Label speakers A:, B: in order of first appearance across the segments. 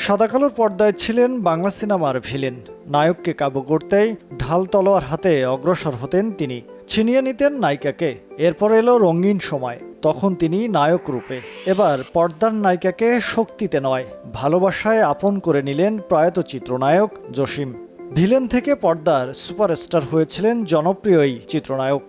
A: সাদাকালোর পর্দায় ছিলেন বাংলা সিনেমার ভিলেন। নায়ককে কাবু করতেই ঢাল তলোয়ার হাতে অগ্রসর হতেন তিনি। ছিনিয়ে নিতেন নায়িকাকে। এরপর এলো রঙিন সময়, তখন তিনি নায়ক রূপে। এবার পর্দার নায়িকাকে শক্তিতে নয়, ভালোবাসায় আপন করে নিলেন প্রয়াত চিত্রনায়ক জসিম। ভিলেন থেকে পর্দার সুপারস্টার হয়েছিলেন জনপ্রিয় এই চিত্রনায়ক।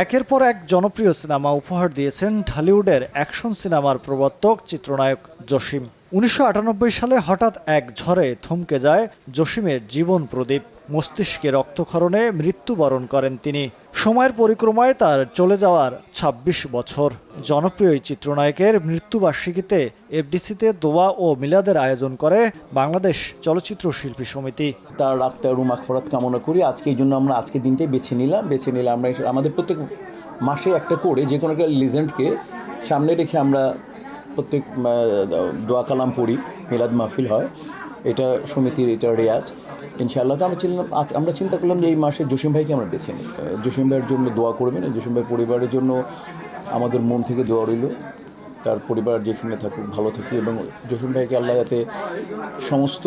A: একের পর এক জনপ্রিয় সিনেমা উপহার দিয়েছেন ঢালিউডের অ্যাকশন সিনেমার প্রবর্তক চিত্রনায়ক জসিম। ১৯৯৮ সালে হঠাৎ এক ঝড়ে থমকে যায় জসিমের জীবন প্রদীপ। মস্তিষ্কে রক্তক্ষরণে মৃত্যুবরণ করেন তিনি। সময়ের পরিক্রমায় তার চলে যাওয়ার ২৬ বছর। জনপ্রিয় এই চিত্রনায়কের মৃত্যুবার্ষিকীতে এফডিসিতে দোয়া ও মিলাদের আয়োজন করে বাংলাদেশ চলচ্চিত্র শিল্পী সমিতি।
B: তার আত্মার মাগফিরাত কামনা করি। আজকে এই জন্য আমরা আজকে দিনটাই বেছে নিলাম আমরা আমাদের প্রত্যেক মাসে একটা করে যে কোনো একটা লিজেন্ডকে সামনে রেখে আমরা প্রত্যেক দোয়া কালাম পড়ি, মিলাদ মাহফিল হয়। এটা সমিতির এটা রেয়াজ। ইনশাআল্লাহ তো আমরা চিন্তা করলাম যে এই মাসে জসিম ভাইকে আমরা বেছে নিই। জসিম ভাইয়ের জন্য দোয়া করবেন, জসিম ভাইয়ের পরিবারের জন্য আমাদের মন থেকে দোয়া রইল। তার পরিবার যেখানে থাকুক ভালো থাকুক, এবং জসিম ভাইকে আল্লাহ যাতে সমস্ত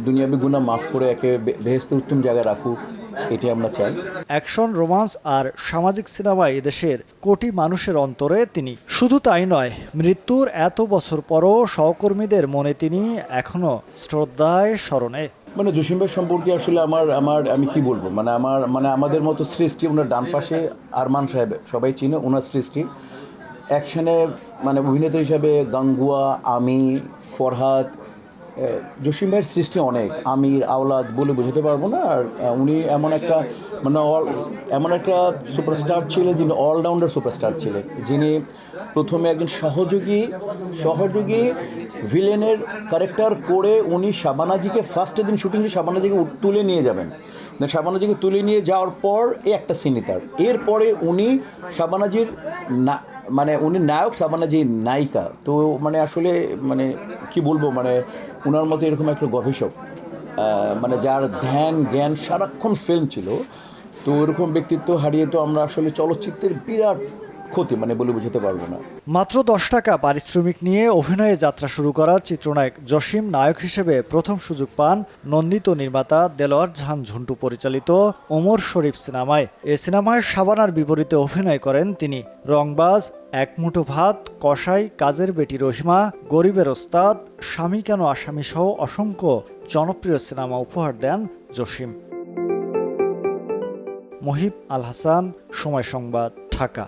B: দুনিয়াবি গুনাহ মাফ করে একে বেহেশতের উত্তম জায়গায় রাখুক, এটি আমরা চাই।
A: অ্যাকশন, রোমান্স আর সামাজিক সিনেমায় এদেশের কোটি মানুষের অন্তরে তিনি। শুধু তাই নয়, মৃত্যুর এত বছর পরও সহকর্মীদের মনে তিনি এখনো শ্রদ্ধায় স্মরণে।
B: মানে জসিম ভাই সম্পর্কে আসলে আমি কি বলবো, আমাদের মতো সৃষ্টি। ওনার ডান পাশে আরমান সাহেব, সবাই চিনে ওনার সৃষ্টি। অ্যাকশনে অভিনেতা হিসাবে গাঙ্গুয়া, আমি, ফরহাদ, জসিম ভাইয়ের সৃষ্টি অনেক। আমির, আওলাদ বলে বোঝাতে পারবো না। আর উনি এমন একটা সুপারস্টার ছিলেন, যিনি অলরাউন্ডার সুপারস্টার ছিলেন, যিনি প্রথমে একজন সহযোগী ভিলেনের ক্যারেক্টার করে উনি শাবানাজিকে ফার্স্টের দিন শুটিংয়ে শাবানাজিকে তুলে নিয়ে যাবেন। শাবানাজিকে তুলে নিয়ে যাওয়ার পর একটা সিনই তার। এরপরে উনি শাবানাজির উনি নায়ক, শাবানাজি নায়িকা। তো আসলে কি বলবো, ওনার মতো এরকম একটা গবেষক, যার ধ্যান জ্ঞান সারাক্ষণ ফিল্ম ছিল। তো ওরকম ব্যক্তিত্ব হারিয়ে তো আমরা আসলে চলচ্চিত্রের বিরাট ক্ষতি বলে বুঝতে পারবো না।
A: মাত্র ১০ টাকা পারিশ্রমিক নিয়ে অভিনয়ে যাত্রা শুরু করা চিত্রনায়ক জসিম নায়ক হিসেবে প্রথম সুযোগ পান নন্দিত নির্মাতা দেলোয়ার জাহান ঝন্টু পরিচালিত ওমর শরীফ সিনেমায়। এ সিনেমায় শাবানার বিপরীতে অভিনয় করেন তিনি। রংবাজ, এক মুঠো ভাত, কসাই, কাজের বেটি রহিমা, গরিবের ওস্তাদ, স্বামী কেন আসামি সহ অসংখ্য জনপ্রিয় সিনেমা উপহার দেন জসিম। মহিব আল হাসান, সময় সংবাদ, ঢাকা।